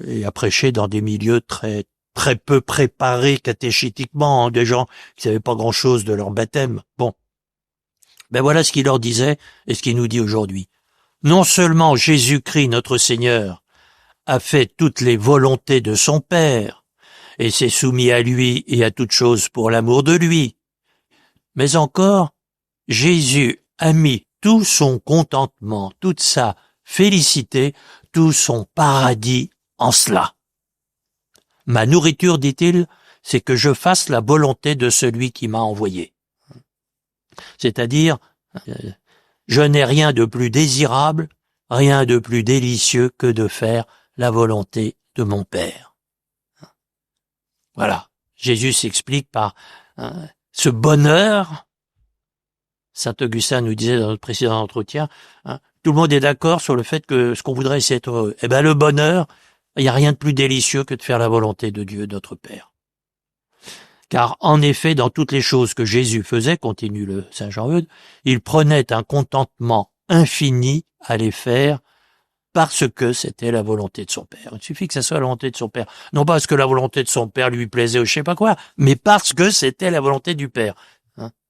et à prêcher dans des milieux très très peu préparés catéchétiquement, des gens qui savaient pas grand-chose de leur baptême. Bon. Ben voilà ce qu'il leur disait et ce qu'il nous dit aujourd'hui. Non seulement Jésus-Christ, notre Seigneur, a fait toutes les volontés de son Père et s'est soumis à lui et à toutes choses pour l'amour de lui, mais encore, Jésus a mis tout son contentement, toute sa félicité, tout son paradis en cela. Ma nourriture, dit-il, c'est que je fasse la volonté de celui qui m'a envoyé. C'est-à-dire, je n'ai rien de plus désirable, rien de plus délicieux que de faire la volonté de mon Père. Voilà. Jésus s'explique par ce bonheur. Saint Augustin nous disait dans notre précédent entretien, tout le monde est d'accord sur le fait que ce qu'on voudrait, c'est être heureux. Eh bien, le bonheur, il n'y a rien de plus délicieux que de faire la volonté de Dieu, notre Père. Car, en effet, dans toutes les choses que Jésus faisait, continue le Saint Jean-Eudes, il prenait un contentement infini à les faire parce que c'était la volonté de son Père. Il suffit que ça soit la volonté de son Père. Non pas parce que la volonté de son Père lui plaisait ou je sais pas quoi, mais parce que c'était la volonté du Père.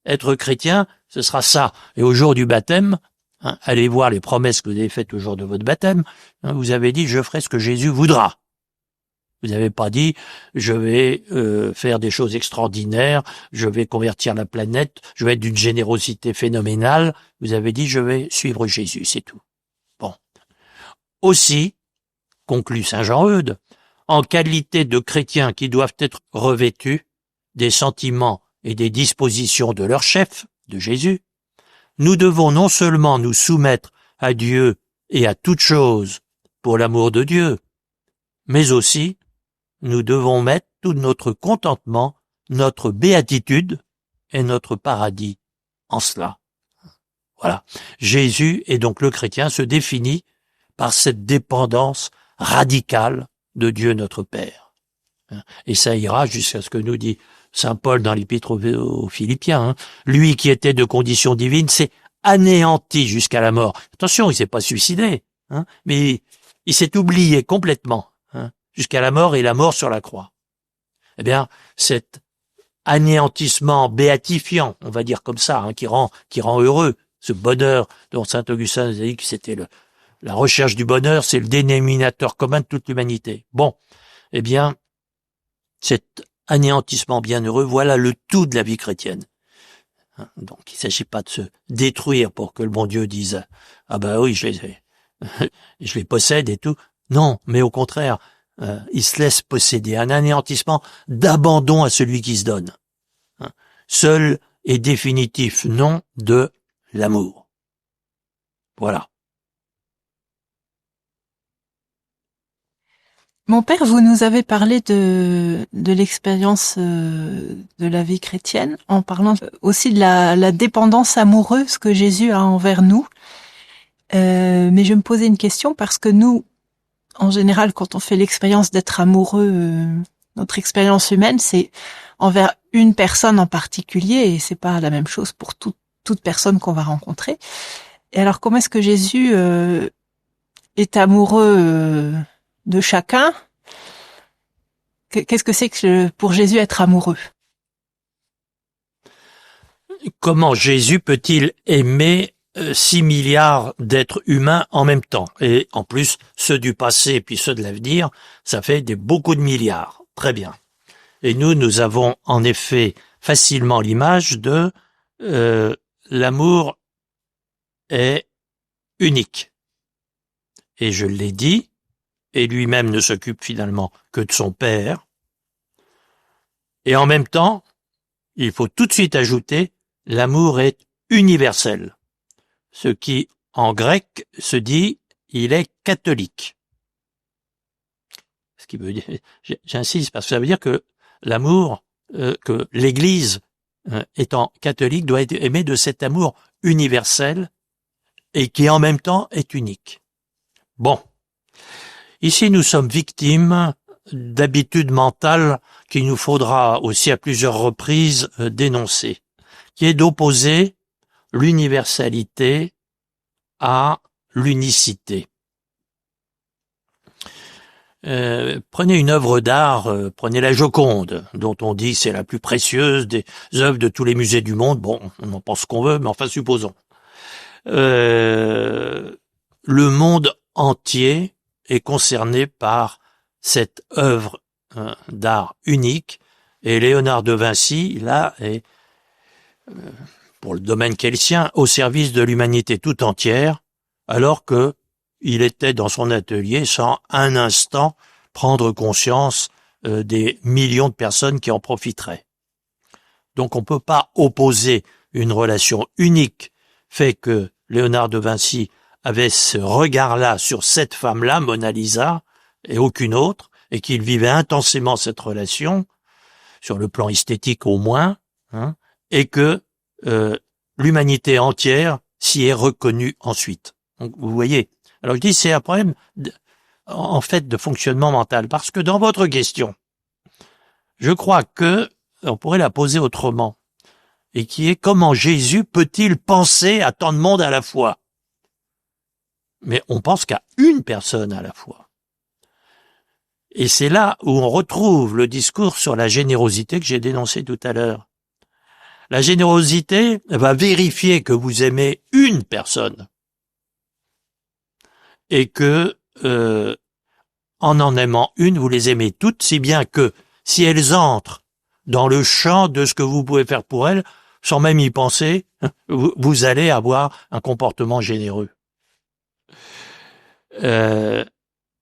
Être chrétien, ce sera ça. Et au jour du baptême, allez voir les promesses que vous avez faites au jour de votre baptême, vous avez dit « je ferai ce que Jésus voudra ». Vous n'avez pas dit « je vais faire des choses extraordinaires, je vais convertir la planète, je vais être d'une générosité phénoménale ». Vous avez dit « je vais suivre Jésus », c'est tout. Bon. Aussi, conclut saint Jean-Eudes, en qualité de chrétiens qui doivent être revêtus des sentiments et des dispositions de leur chef, de Jésus, nous devons non seulement nous soumettre à Dieu et à toutes choses pour l'amour de Dieu, mais aussi nous devons mettre tout notre contentement, notre béatitude et notre paradis en cela. Voilà. Jésus et donc le chrétien se définit par cette dépendance radicale de Dieu notre Père. Et ça ira jusqu'à ce que nous dit saint Paul dans l'épître aux Philippiens. Lui qui était de condition divine s'est anéanti jusqu'à la mort. Attention, il s'est pas suicidé, mais il s'est oublié complètement, jusqu'à la mort et la mort sur la croix. Eh bien, cet anéantissement béatifiant, on va dire comme ça, qui rend heureux, ce bonheur dont saint Augustin nous a dit que c'était la recherche du bonheur, c'est le dénominateur commun de toute l'humanité. Bon, eh bien, cet anéantissement bienheureux, voilà le tout de la vie chrétienne. Donc, il ne s'agit pas de se détruire pour que le bon Dieu dise « Ah ben oui, je les possède et tout ». Non, mais au contraire, il se laisse posséder, un anéantissement d'abandon à celui qui se donne. Seul et définitif nom de l'amour. Voilà.
Mon père, vous nous avez parlé de l'expérience de la vie chrétienne en parlant aussi de la dépendance amoureuse que Jésus a envers nous. Mais je me posais une question parce que nous, en général, quand on fait l'expérience d'être amoureux, notre expérience humaine, c'est envers une personne en particulier et c'est pas la même chose pour toute personne qu'on va rencontrer. Et alors, comment est-ce que Jésus est amoureux de chacun? Qu'est-ce que c'est que pour Jésus être amoureux?
Comment Jésus peut-il aimer 6 milliards d'êtres humains en même temps? Et en plus, ceux du passé puis ceux de l'avenir, ça fait beaucoup de milliards. Très bien. Et nous avons en effet facilement l'image de l'amour est unique. Et je l'ai dit, et lui-même ne s'occupe finalement que de son Père. Et en même temps, il faut tout de suite ajouter, l'amour est universel. Ce qui, en grec, se dit, il est catholique. Ce qui veut dire, j'insiste, parce que ça veut dire que l'amour, que l'Église, étant catholique, doit être aimée de cet amour universel et qui en même temps est unique. Bon. Ici, nous sommes victimes d'habitudes mentales qu'il nous faudra aussi à plusieurs reprises dénoncer, qui est d'opposer l'universalité à l'unicité. Prenez une œuvre d'art, prenez la Joconde, dont on dit c'est la plus précieuse des œuvres de tous les musées du monde. Bon, on en pense ce qu'on veut, mais enfin supposons. Le monde entier est concerné par cette œuvre d'art unique, et Léonard de Vinci, là, est, pour le domaine qu'est le sien, au service de l'humanité tout entière, alors que il était dans son atelier sans un instant prendre conscience des millions de personnes qui en profiteraient. Donc on ne peut pas opposer une relation unique fait que Léonard de Vinci avait ce regard-là sur cette femme-là, Mona Lisa, et aucune autre, et qu'il vivait intensément cette relation, sur le plan esthétique au moins, hein, et que l'humanité entière s'y est reconnue ensuite. Donc vous voyez, alors je dis c'est un problème en fait de fonctionnement mental, parce que dans votre question, je crois que on pourrait la poser autrement, et qui est comment Jésus peut-il penser à tant de monde à la fois? Mais on pense qu'à une personne à la fois. Et c'est là où on retrouve le discours sur la générosité que j'ai dénoncé tout à l'heure. La générosité va vérifier que vous aimez une personne et que en aimant une, vous les aimez toutes, si bien que si elles entrent dans le champ de ce que vous pouvez faire pour elles, sans même y penser, vous allez avoir un comportement généreux.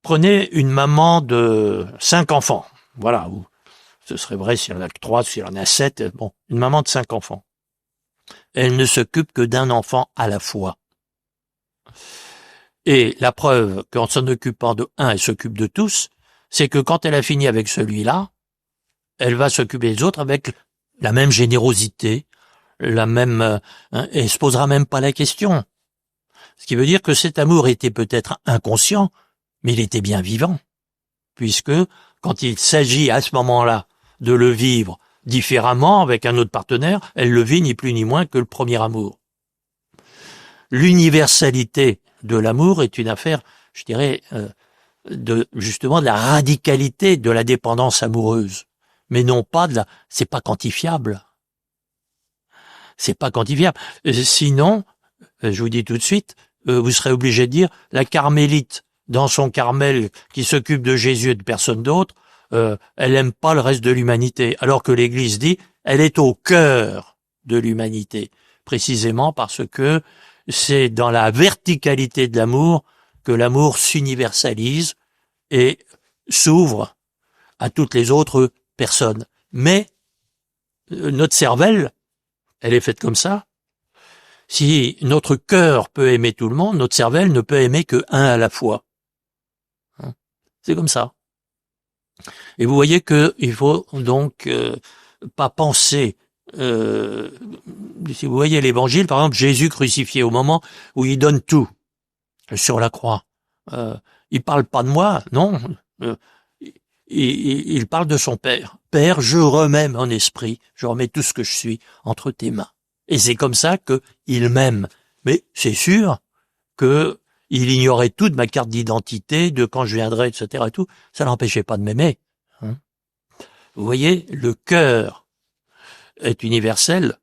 Prenez une maman de 5 enfants, voilà, ou ce serait vrai s'il y en a que 3, s'il y en a 7, bon, une maman de 5 enfants. Elle ne s'occupe que d'un enfant à la fois. Et la preuve qu'en s'en occupant de un, elle s'occupe de tous, c'est que quand elle a fini avec celui-là, elle va s'occuper des autres avec la même générosité, la même, et se posera même pas la question. Ce qui veut dire que cet amour était peut-être inconscient, mais il était bien vivant, puisque quand il s'agit à ce moment-là de le vivre différemment avec un autre partenaire, elle le vit ni plus ni moins que le premier amour. L'universalité de l'amour est une affaire, je dirais, justement de la radicalité de la dépendance amoureuse, mais non pas c'est pas quantifiable. C'est pas quantifiable. Sinon, je vous dis tout de suite, vous serez obligé de dire la carmélite dans son Carmel qui s'occupe de Jésus et de personne d'autre, elle aime pas le reste de l'humanité, alors que l'Église dit elle est au cœur de l'humanité, précisément parce que c'est dans la verticalité de l'amour que l'amour s'universalise et s'ouvre à toutes les autres personnes. Mais notre cervelle, elle est faite comme ça. Si notre cœur peut aimer tout le monde, notre cervelle ne peut aimer que un à la fois. C'est comme ça. Et vous voyez que il faut donc pas penser. Si vous voyez l'Évangile, par exemple, Jésus crucifié, au moment où il donne tout sur la croix, il parle pas de moi, non. Il parle de son Père. Père, je remets mon esprit, je remets tout ce que je suis entre tes mains. Et c'est comme ça qu'il m'aime. Mais c'est sûr que il ignorait tout de ma carte d'identité, de quand je viendrai, etc. et tout. Ça n'empêchait pas de m'aimer. Hein. Vous voyez, le cœur est universel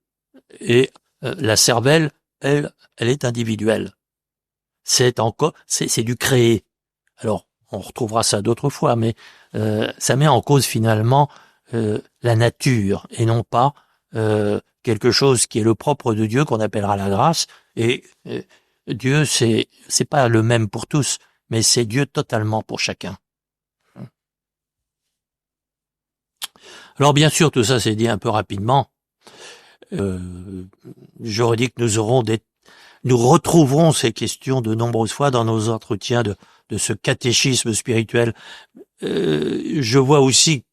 et la cervelle, elle est individuelle. C'est du créé. Alors, on retrouvera ça d'autres fois, mais ça met en cause finalement la nature et non pas quelque chose qui est le propre de Dieu qu'on appellera la grâce. Et Dieu, c'est pas le même pour tous, mais c'est Dieu totalement pour chacun. Alors bien sûr, tout ça c'est dit un peu rapidement. J'aurais dit que nous retrouverons ces questions de nombreuses fois dans nos entretiens de ce catéchisme spirituel. Je vois aussi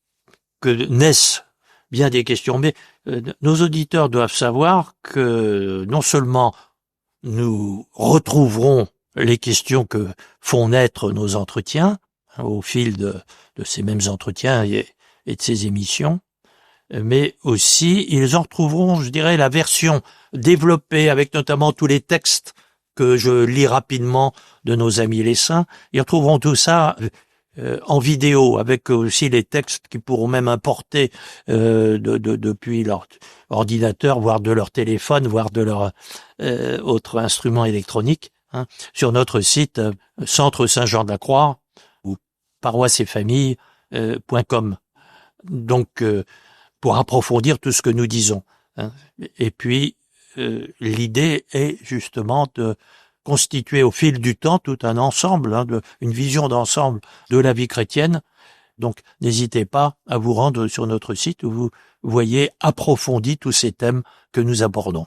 que naissent bien des questions, mais nos auditeurs doivent savoir que non seulement nous retrouverons les questions que font naître nos entretiens au fil de ces mêmes entretiens et de ces émissions, mais aussi ils en retrouveront, je dirais, la version développée avec notamment tous les textes que je lis rapidement de nos amis les saints. Ils retrouveront tout ça en vidéo, avec aussi les textes qui pourront même importer depuis leur ordinateur, voire de leur téléphone, voire de leur autre instrument électronique, hein, sur notre site Centre Saint-Jean-de-la-Croix ou paroisseetfamille.com. Donc, pour approfondir tout ce que nous disons. Hein. Et puis, l'idée est justement de constituer au fil du temps tout un ensemble, une vision d'ensemble de la vie chrétienne. Donc, n'hésitez pas à vous rendre sur notre site où vous voyez approfondi tous ces thèmes que nous abordons.